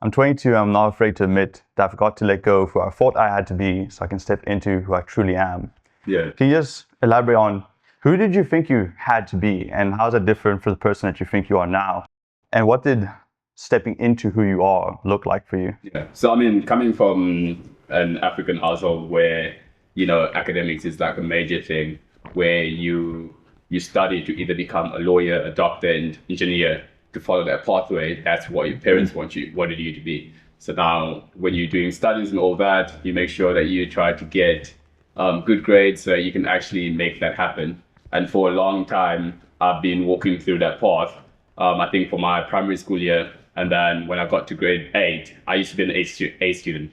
I'm 22. I'm not afraid to admit that I forgot to let go of who I thought I had to be so I can step into who I truly am. Yeah. Can you just elaborate on who did you think you had to be and how's that different for the person that you think you are now? And what did stepping into who you are look like for you? Yeah. So, I mean, coming from an African household where, academics is like a major thing, where you study to either become a lawyer, a doctor, and engineer, to follow that pathway. That's what your parents wanted you to be. So now, when you're doing studies and all that, you make sure that you try to get good grades so you can actually make that happen. And for a long time, I've been walking through that path. I think for my primary school year, and then when I got to grade 8, I used to be an A student.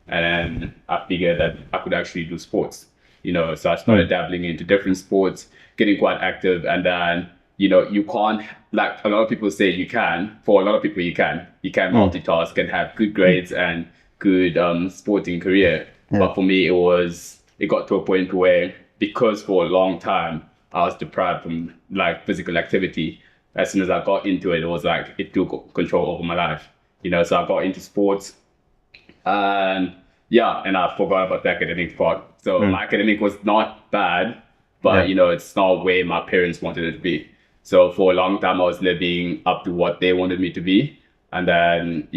And then I figured that I could actually do sports, so I started dabbling into different sports, getting quite active. And then, you can't, like a lot of people say you can, for a lot of people you can multitask and have good grades and good sporting career. Yeah. But for me, it got to a point where, because for a long time, I was deprived from like physical activity. As soon as I got into it, it was like it took control over my life. So I got into sports, and I forgot about the academic part. So my academic was not bad, but it's not where my parents wanted it to be. So for a long time, I was living up to what they wanted me to be, and then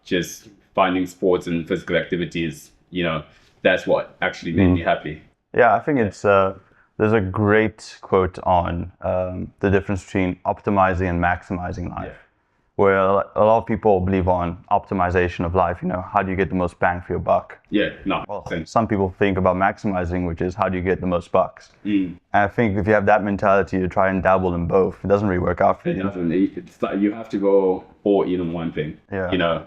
just finding sports and physical activities. That's what actually made me happy. Yeah, I think it's there's a great quote on the difference between optimizing and maximizing life, where a lot of people believe on optimization of life. How do you get the most bang for your buck? Yeah, no. Well, some people think about maximizing, which is how do you get the most bucks. And I think if you have that mentality to try and dabble in both, it doesn't really work out for you. It doesn't. It's like you have to go all in on one thing. Yeah.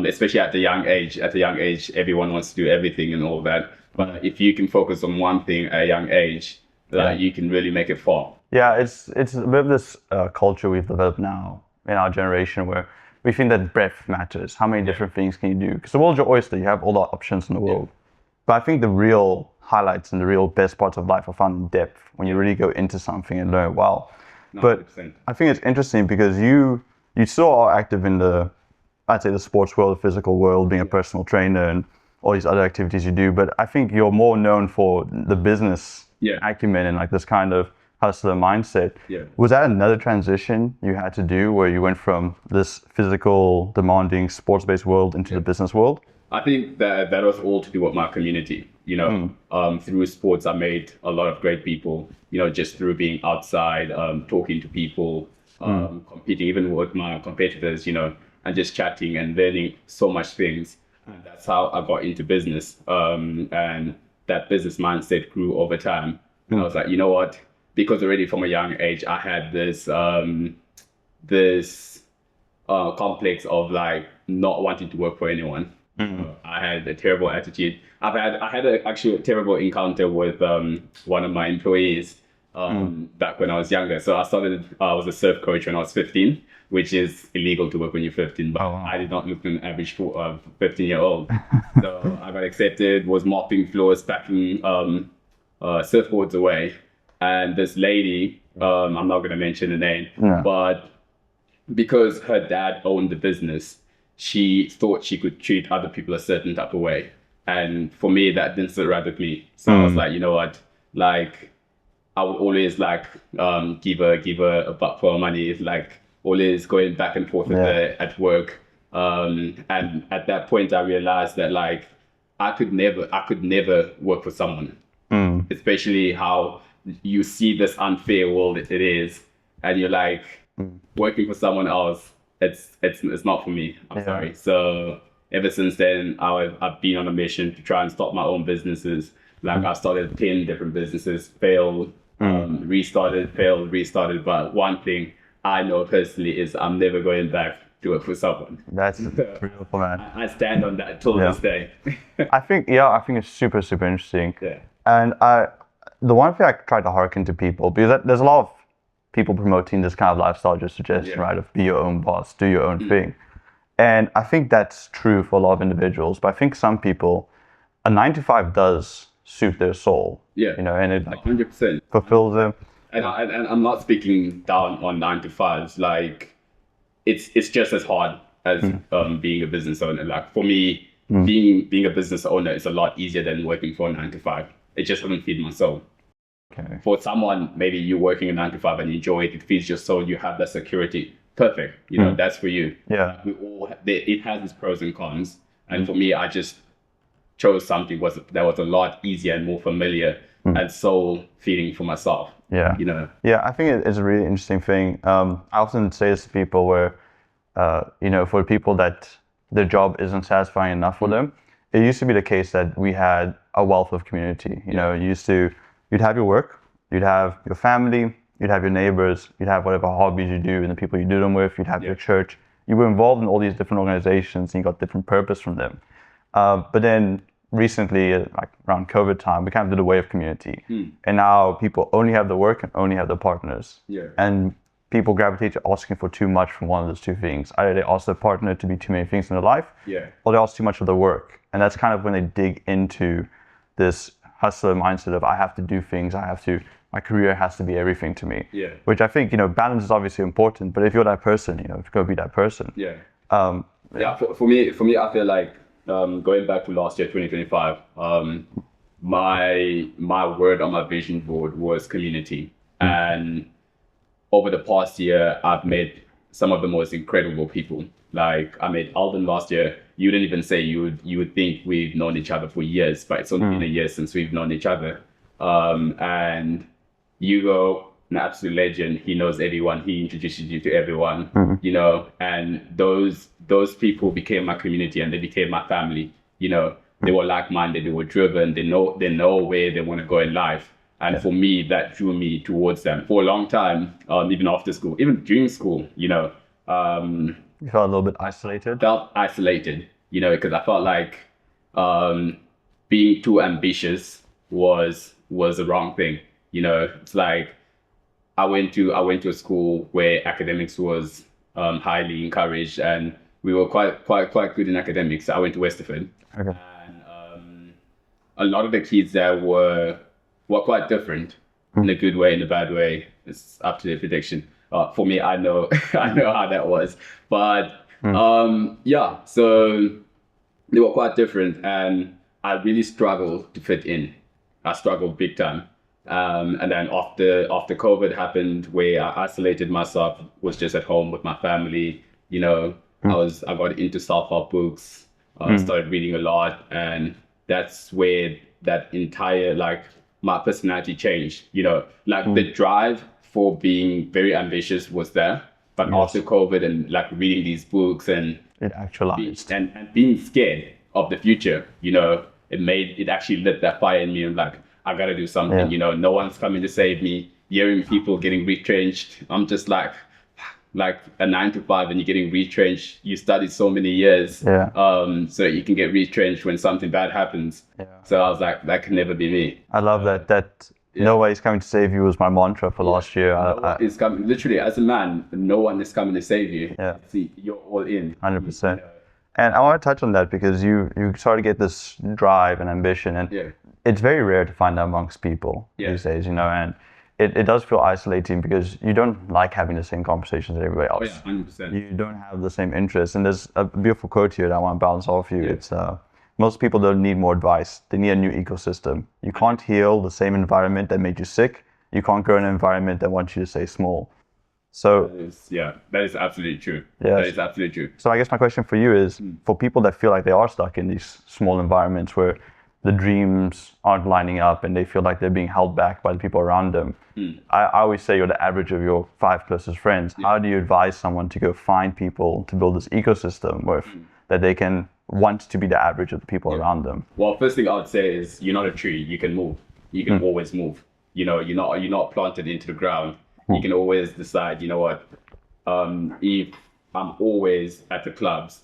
Especially at the young age. At a young age, everyone wants to do everything and all that. But if you can focus on one thing at a young age, you can really make it far. Yeah, it's a bit of this culture we've developed now in our generation where we think that breadth matters. How many different things can you do? Because the world's your oyster. You have all the options in the world. But I think the real highlights and the real best parts of life are found in depth when you really go into something and learn it well. 100%. But I think it's interesting because you still are active in the sports world, the physical world, being a personal trainer and all these other activities you do. But I think you're more known for the business acumen and like this kind of hustler mindset. Was that another transition you had to do where you went from this physical, demanding, sports-based world into the business world? I think that was all to do with my community. Through sports, I made a lot of great people, just through being outside, talking to people, competing even with my competitors, and just chatting and learning so much things. And that's how I got into business. And that business mindset grew over time. And I was like, you know what? Because already from a young age, I had this complex of like not wanting to work for anyone. I had a terrible attitude. I had actually a terrible encounter with one of my employees back when I was younger. So I was a surf coach when I was 15, which is illegal to work when you're 15. But I did not look an average 15-year-old. So I got accepted, was mopping floors, packing surfboards away. And this lady, I'm not going to mention the name, but because her dad owned the business, she thought she could treat other people a certain type of way. And for me, that didn't sit right with me. So I was like, you know what? Like, I would always like give her a buck for her money. It's like always going back and forth with her at work. And at that point, I realized that like I could never work for someone, especially how you see this unfair world it is, and you're like working for someone else. It's not for me. I'm sorry. So ever since then, I've been on a mission to try and start my own businesses. Like I started 10 different businesses, failed, restarted, failed, restarted. But one thing I know personally is I'm never going back to work for someone. That's beautiful, man. I stand on that till this day. I think it's super, super interesting. Yeah. And the one thing I try to hearken to people, because there's a lot of people promoting this kind of lifestyle just suggestion, right? Of be your own boss, do your own thing. And I think that's true for a lot of individuals. But I think some people, a 9-to-5 does suit their soul. And it like 100% fulfills them. And I'm not speaking down on 9-to-5s. Like it's just as hard as being a business owner. Like for me, being a business owner is a lot easier than working for a 9 to 5. It just doesn't feed my soul. Okay. For someone, maybe you're working a 9 to 5 and you enjoy it, it feeds your soul, you have that security. Perfect. You know, that's for you. Yeah. It has its pros and cons. And for me, I just chose something that was a lot easier and more familiar and soul feeding for myself. Yeah. You know. Yeah, I think it's a really interesting thing. I often say this to people where, you know, for people that their job isn't satisfying enough for them, it used to be the case that we had a wealth of community. You know, you'd have your work, you'd have your family, you'd have your neighbors, you'd have whatever hobbies you do and the people you do them with, you'd have your church. You were involved in all these different organizations and you got different purpose from them. But then recently, like around COVID time, we kind of did a way of community. And now people only have the work and only have the partners. Yeah. And people gravitate to asking for too much from one of those two things. Either they ask their partner to be too many things in their life, or they ask too much of the work. And that's kind of when they dig into this hustler mindset of I have to do things, my career has to be everything to me. Yeah. Which I think, you know, balance is obviously important, but if you're that person, you know, go be that person. Yeah. For me, I feel like going back to last year, 2025, my word on my vision board was community. And over the past year, I've met some of the most incredible people. Like I met Alden last year. You didn't even say you would think we've known each other for years, but it's only been a year since we've known each other. And Hugo, an absolute legend. He knows everyone. He introduces you to everyone. You know, and those people became my community and they became my family. You know, they were like-minded. They were driven. They know where they want to go in life. And for me, that drew me towards them for a long time, even after school, even during school, you know. You felt a little bit isolated? Felt isolated, you know, because I felt like being too ambitious was the wrong thing. You know, it's like I went to a school where academics was highly encouraged and we were quite good in academics. I went to Westerford. Okay. And a lot of the kids there were quite different in a good way, in a bad way. It's up to their prediction. For me, I know how that was. But so they were quite different and I really struggled to fit in. I struggled big time. And then after COVID happened, where I isolated myself, was just at home with my family, you know, I got into self-help books, started reading a lot, and that's where that entire, like, my personality changed, you know, like the drive for being very ambitious was there, but after COVID and like reading these books and it actualized and being scared of the future, you know, it actually lit that fire in me. I'm like, I gotta do something, you know, no one's coming to save me. Hearing people getting retrenched, I'm just like a 9 to 5 and you're getting retrenched. You studied so many years, so you can get retrenched when something bad happens. So I was like, that can never be me. I love that no way is coming to save you was my mantra for last year. No one is coming, literally, as a man, no one is coming to save you. See, you're all in. 100%. And I want to touch on that because you sort of get this drive and ambition, and it's very rare to find that amongst people these days, you know, and it does feel isolating because you don't like having the same conversations as everybody else. 100%. You don't have the same interests. And there's a beautiful quote here that I want to bounce off you. It's most people don't need more advice. They need a new ecosystem. You can't heal the same environment that made you sick. You can't grow in an environment that wants you to stay small. So that is absolutely true. Yes. That is absolutely true. So I guess my question for you is, for people that feel like they are stuck in these small environments where the dreams aren't lining up and they feel like they're being held back by the people around them. I always say you're the average of your 5 closest friends. How do you advise someone to go find people to build this ecosystem with that they can want to be the average of the people around them? Well, first thing I would say is you're not a tree. You can move. You can always move. You know, you're not planted into the ground. You can always decide, you know what, if I'm always at the clubs,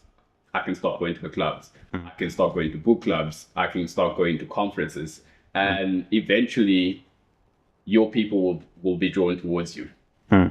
I can start going to the clubs. I can start going to book clubs. I can start going to conferences. And eventually, your people will be drawn towards you,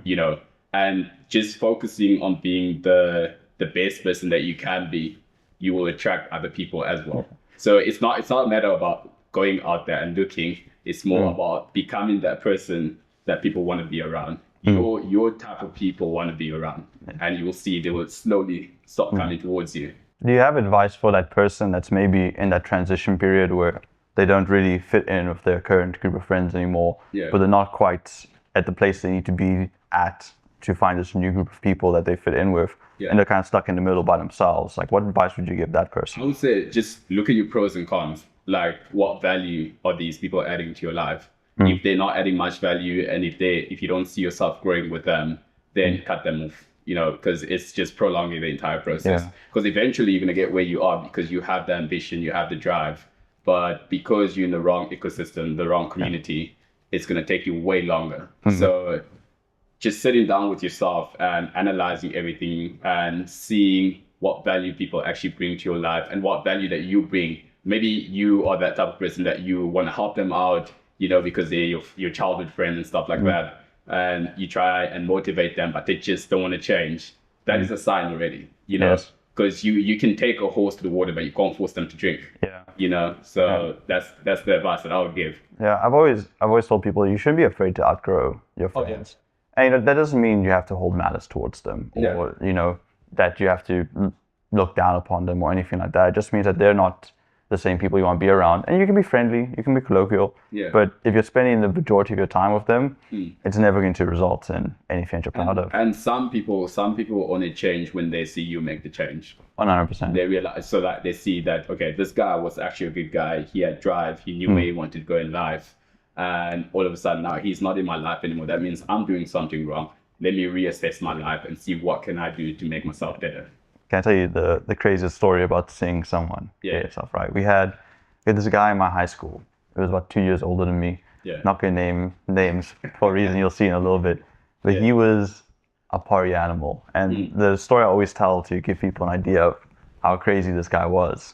you know. And just focusing on being the best person that you can be, you will attract other people as well. So it's not a matter about going out there and looking. It's more about becoming that person that people want to be around. your type of people want to be around, and you will see they will slowly start coming towards you. Do you have advice for that person that's maybe in that transition period where they don't really fit in with their current group of friends anymore, but they're not quite at the place they need to be at to find this new group of people that they fit in with, and they're kind of stuck in the middle by themselves? Like, what advice would you give that person? I would say just look at your pros and cons. Like, what value are these people adding to your life? If they're not adding much value, and if you don't see yourself growing with them, then cut them off. Because it's just prolonging the entire process. Because eventually you're gonna get where you are because you have the ambition, you have the drive, but because you're in the wrong ecosystem, the wrong community, it's gonna take you way longer. So just sitting down with yourself and analyzing everything and seeing what value people actually bring to your life and what value that you bring. Maybe you are that type of person that you want to help them out, because they're your childhood friend and stuff like that. And you try and motivate them, but they just don't want to change. That is a sign already, because you can take a horse to the water, but you can't force them to drink. So that's the advice that I would give. I've always told people you shouldn't be afraid to outgrow your friends. And that doesn't mean you have to hold malice towards them, or that you have to look down upon them or anything like that. It just means that they're not the same people you want to be around. And you can be friendly, you can be colloquial, but if you're spending the majority of your time with them, it's never going to result in anything you're proud of. And some people only change when they see you make the change. 100%. They realize, so that they see that, okay, this guy was actually a good guy. He had drive. He knew where he wanted to go in life. And all of a sudden now he's not in my life anymore. That means I'm doing something wrong. Let me reassess my life and see what can I do to make myself better. Can I tell you the craziest story about seeing someone get yourself right? We had this guy in my high school. He was about 2 years older than me. Not going to name names for a reason you'll see in a little bit. But he was a party animal. And the story I always tell to give people an idea of how crazy this guy was.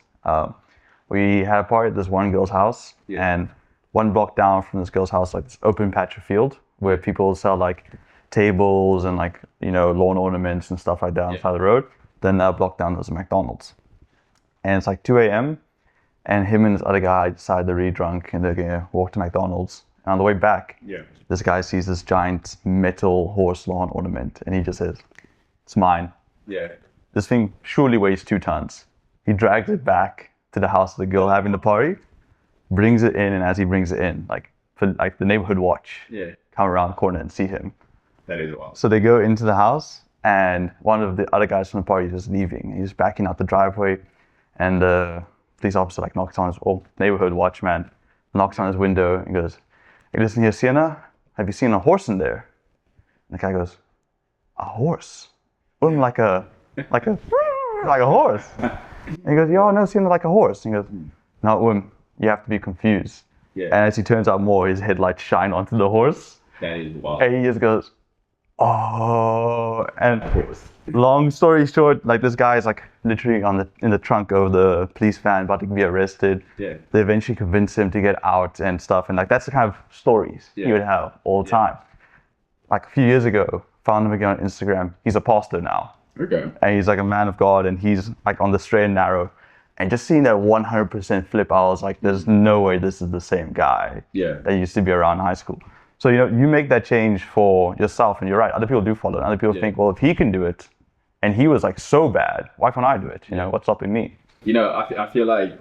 We had a party at this one girl's house, and one block down from this girl's house, like this open patch of field where people sell like tables and like, lawn ornaments and stuff like that on the side of the road. Then that block down there's a McDonald's. And it's like 2 a.m. and him and this other guy decided they're really drunk and they're gonna walk to McDonald's. And on the way back, this guy sees this giant metal horse lawn ornament and he just says, "It's mine." This thing surely weighs 2 tons. He drags it back to the house of the girl having the party, brings it in, and as he brings it in, the neighborhood watch come around the corner and see him. That is wild. So they go into the house, and one of the other guys from the party is just leaving. He's backing out the driveway, and the police officer knocks on his neighborhood watchman, knocks on his window and goes, "Hey, listen here, Sienna, have you seen a horse in there?" And the guy goes, "A horse? Like a horse?" And he goes, "Yo, no, Sienna, like a horse." And he goes, "No, you have to be confused." And as he turns out more, his headlights shine onto the horse. That is wild. And he just goes, "Oh," and long story short, this guy is literally in the trunk of the police van about to be arrested. They eventually convince him to get out and stuff, and that's the kind of stories he would have all the time. A few years ago, found him again on Instagram. He's a pastor now. And he's a man of God, and he's on the straight and narrow. And just seeing that 100% flip, I was like, there's no way this is the same guy that used to be around in high school. So, you make that change for yourself, and you're right, other people do follow. And other people think, well, if he can do it, and he was so bad, why can't I do it? What's stopping me? I feel like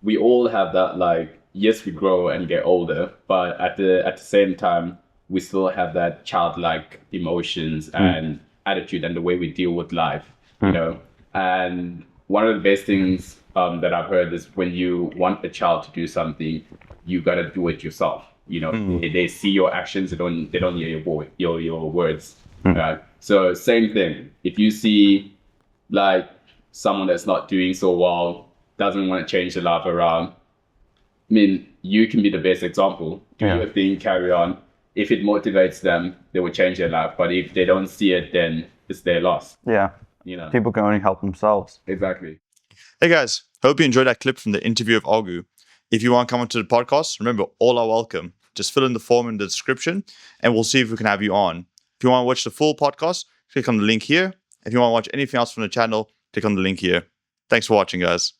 we all have that, yes, we grow and get older, but at the same time, we still have that childlike emotions and attitude and the way we deal with life, And one of the best things that I've heard is when you want a child to do something, you got to do it yourself. They see your actions, they don't hear your words. So same thing. If you see someone that's not doing so well, doesn't want to change their life around, you can be the best example. Do your thing, carry on. If it motivates them, they will change their life. But if they don't see it, then it's their loss. People can only help themselves. Exactly. Hey guys, hope you enjoyed that clip from the interview of Augu. If you want to come onto the podcast, remember, all are welcome. Just fill in the form in the description and we'll see if we can have you on. If you want to watch the full podcast, click on the link here. If you want to watch anything else from the channel, click on the link here. Thanks for watching, guys.